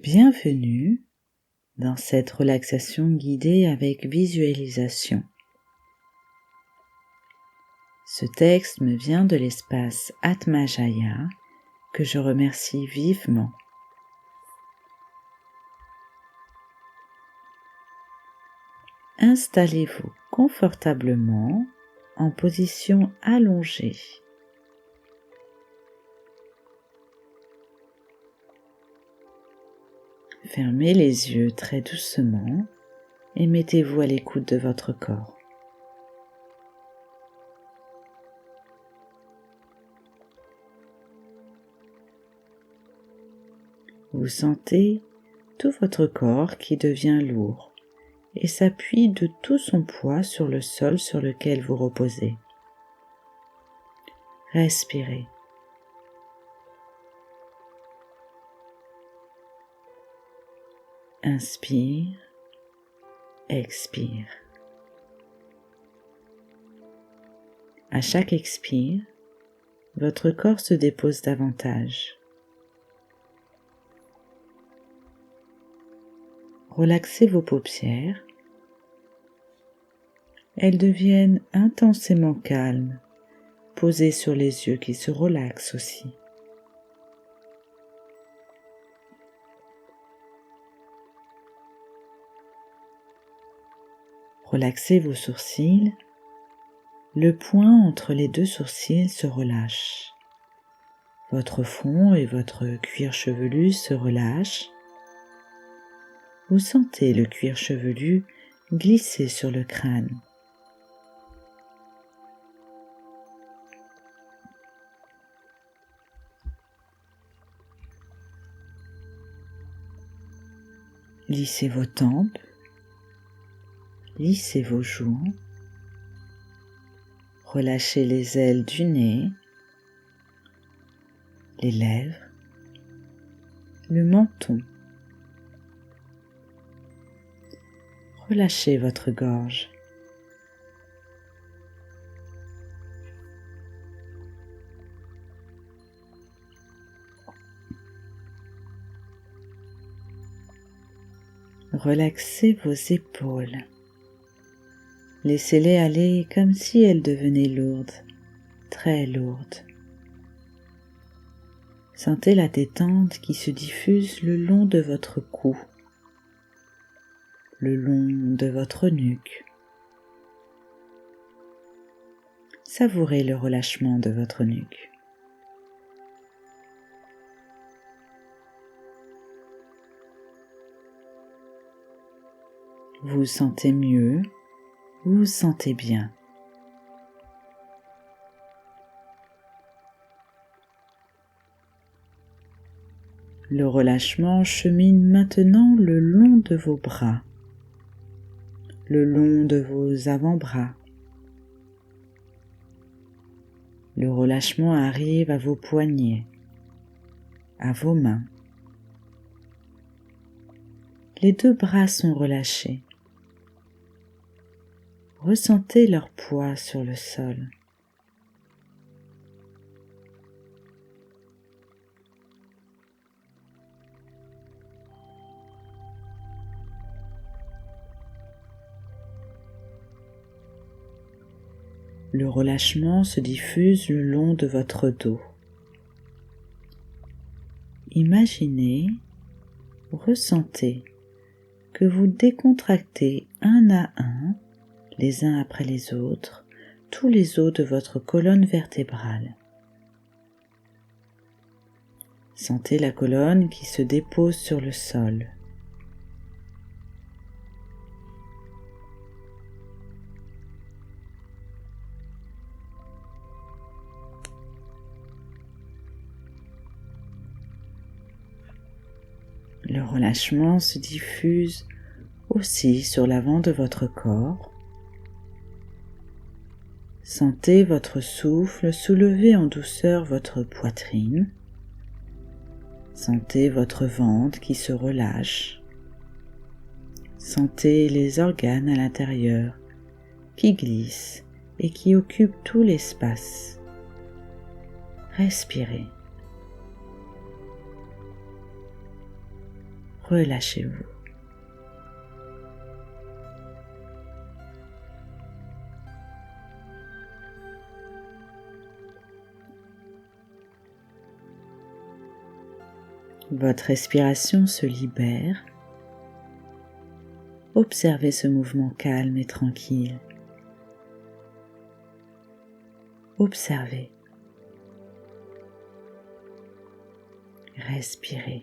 Bienvenue dans cette relaxation guidée avec visualisation. Ce texte me vient de l'espace Atmajaya que je remercie vivement. Installez-vous confortablement en position allongée. Fermez les yeux très doucement et mettez-vous à l'écoute de votre corps. Vous sentez tout votre corps qui devient lourd et s'appuie de tout son poids sur le sol sur lequel vous reposez. Respirez. Inspire, expire. À chaque expire, votre corps se dépose davantage. Relaxez vos paupières. Elles deviennent intensément calmes, posées sur les yeux qui se relaxent aussi. Relaxez vos sourcils. Le point entre les deux sourcils se relâche. Votre front et votre cuir chevelu se relâchent. Vous sentez le cuir chevelu glisser sur le crâne. Lissez vos tempes, lissez vos joues, relâchez les ailes du nez, les lèvres, le menton. Relâchez votre gorge. Relaxez vos épaules. Laissez-les aller comme si elles devenaient lourdes, très lourdes. Sentez la détente qui se diffuse le long de votre cou, le long de votre nuque. Savourez le relâchement de votre nuque. Vous vous sentez mieux, vous vous sentez bien. Le relâchement chemine maintenant le long de vos bras, le long de vos avant-bras. Le relâchement arrive à vos poignets, à vos mains. Les deux bras sont relâchés. Ressentez leur poids sur le sol. Le relâchement se diffuse le long de votre dos. Imaginez, ressentez que vous décontractez un à un, les uns après les autres, tous les os de votre colonne vertébrale. Sentez la colonne qui se dépose sur le sol. Le relâchement se diffuse aussi sur l'avant de votre corps. Sentez votre souffle soulever en douceur votre poitrine. Sentez votre ventre qui se relâche. Sentez les organes à l'intérieur qui glissent et qui occupent tout l'espace. Respirez. relâchez-vous. Votre respiration se libère. Observez ce mouvement calme et tranquille. Observez. Respirez.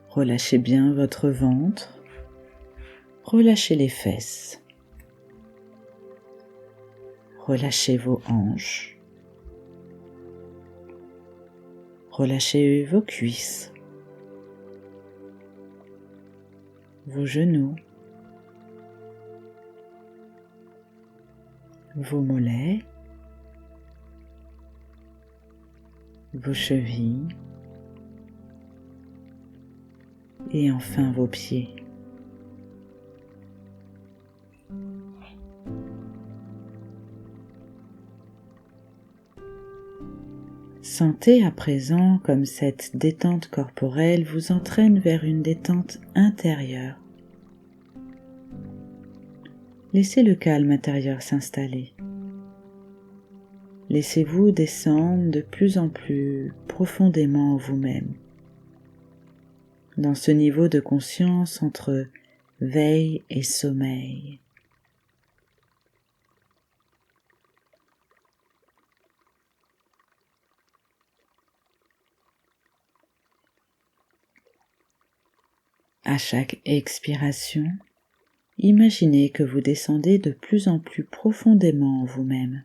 Relâchez bien votre ventre. Relâchez les fesses. Relâchez vos hanches. Relâchez vos cuisses, vos genoux, vos mollets, vos chevilles et enfin vos pieds. Sentez à présent comme cette détente corporelle vous entraîne vers une détente intérieure. Laissez le calme intérieur s'installer. Laissez-vous descendre de plus en plus profondément en vous-même, dans ce niveau de conscience entre veille et sommeil. À chaque expiration, imaginez que vous descendez de plus en plus profondément en vous-même.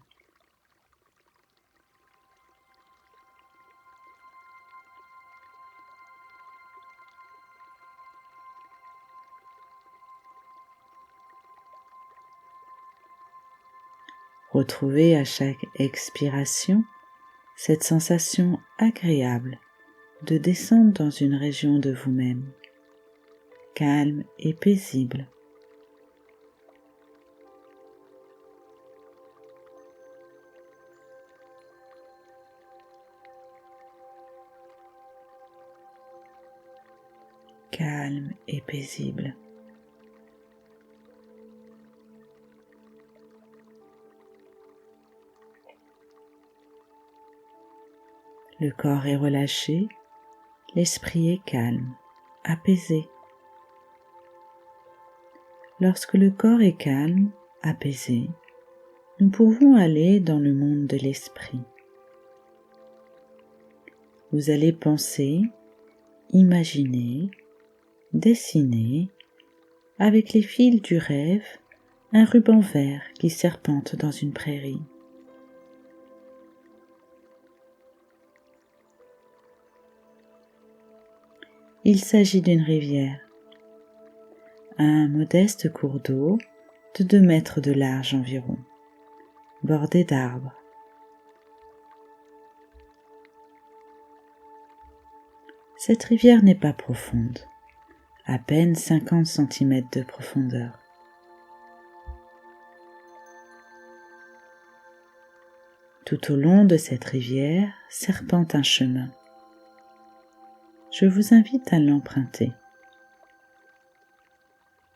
Retrouvez à chaque expiration cette sensation agréable de descendre dans une région de vous-même, calme et paisible. Calme et paisible. Le corps est relâché, l'esprit est calme, apaisé. Lorsque le corps est calme, apaisé, nous pouvons aller dans le monde de l'esprit. Vous allez penser, imaginer, dessiner, avec les fils du rêve, un ruban vert qui serpente dans une prairie. Il s'agit d'une rivière, un modeste cours d'eau de 2 mètres de large environ, bordé d'arbres. Cette rivière n'est pas profonde, à peine 50 cm de profondeur. Tout au long de cette rivière serpente un chemin. Je vous invite à l'emprunter.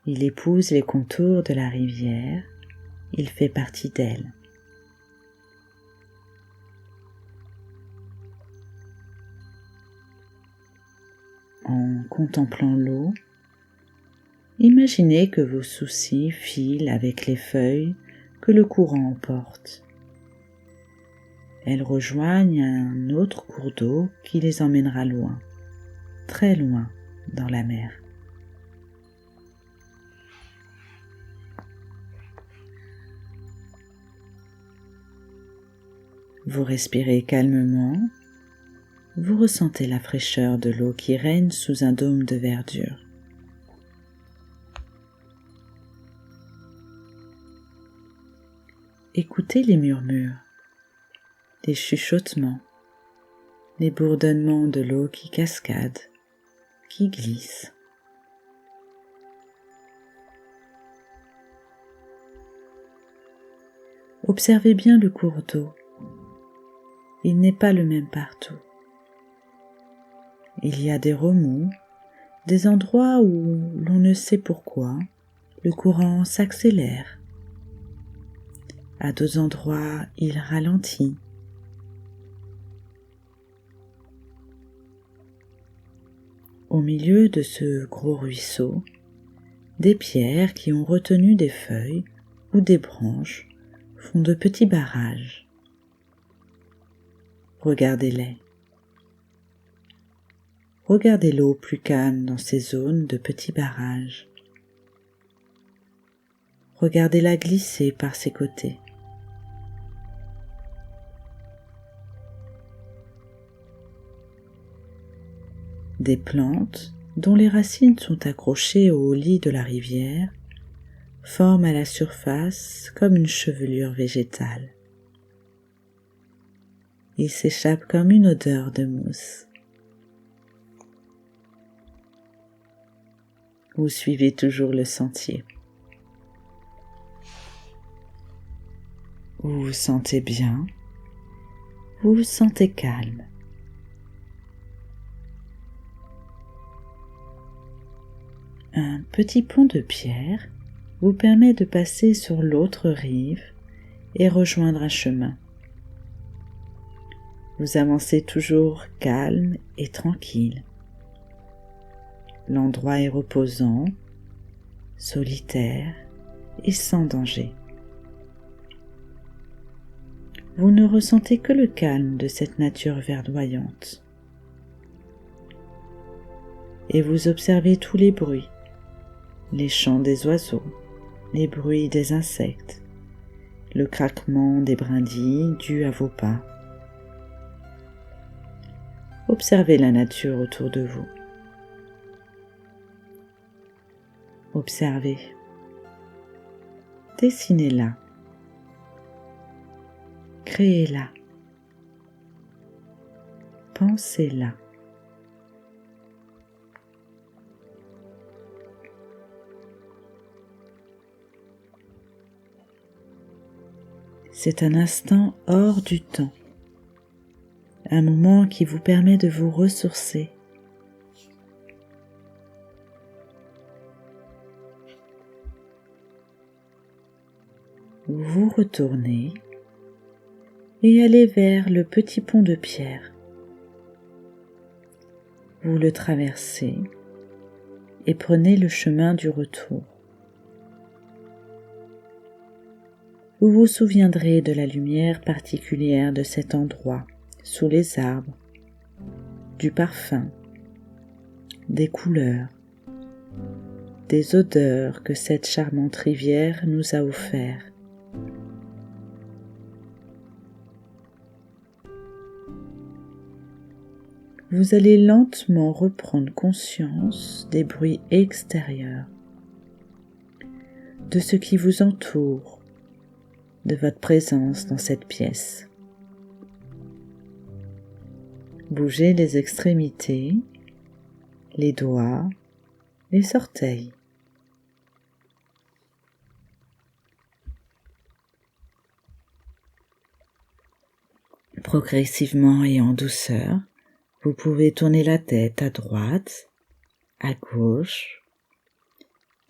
Il épouse les contours de la rivière, il fait partie d'elle. En contemplant l'eau, imaginez que vos soucis filent avec les feuilles que le courant emporte. Elles rejoignent un autre cours d'eau qui les emmènera loin, très loin dans la mer. Vous respirez calmement, vous ressentez la fraîcheur de l'eau qui règne sous un dôme de verdure. Écoutez les murmures, les chuchotements, les bourdonnements de l'eau qui cascade, qui glisse. Observez bien le cours d'eau. Il n'est pas le même partout. Il y a des remous, des endroits où l'on ne sait pourquoi, le courant s'accélère. À d'autres endroits, il ralentit. Au milieu de ce gros ruisseau, des pierres qui ont retenu des feuilles ou des branches font de petits barrages. Regardez-les. Regardez l'eau plus calme dans ces zones de petits barrages. Regardez-la glisser par ses côtés. Des plantes dont les racines sont accrochées au lit de la rivière forment à la surface comme une chevelure végétale. Il s'échappe comme une odeur de mousse. Vous suivez toujours le sentier. Vous vous sentez bien, vous vous sentez calme. Un petit pont de pierre vous permet de passer sur l'autre rive et rejoindre un chemin. Vous avancez toujours calme et tranquille. L'endroit est reposant, solitaire et sans danger. Vous ne ressentez que le calme de cette nature verdoyante. Et vous observez tous les bruits, les chants des oiseaux, les bruits des insectes, le craquement des brindilles dus à vos pas. Observez la nature autour de vous. Observez. Dessinez-la. Créez-la. Pensez-la. C'est un instant hors du temps, un moment qui vous permet de vous ressourcer. Vous retournez et allez vers le petit pont de pierre. Vous le traversez et prenez le chemin du retour. Vous vous souviendrez de la lumière particulière de cet endroit, sous les arbres, du parfum, des couleurs, des odeurs que cette charmante rivière nous a offertes. Vous allez lentement reprendre conscience des bruits extérieurs, de ce qui vous entoure, de votre présence dans cette pièce. Bougez les extrémités, les doigts, les orteils. Progressivement et en douceur, vous pouvez tourner la tête à droite, à gauche,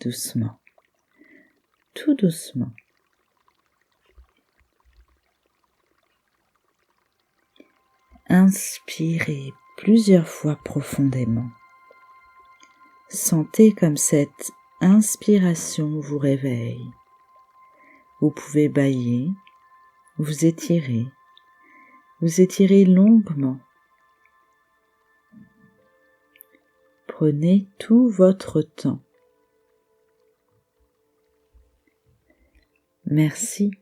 doucement, tout doucement. Inspirez plusieurs fois profondément. Sentez comme cette inspiration vous réveille. Vous pouvez bâiller, vous étirez longuement. Prenez tout votre temps. Merci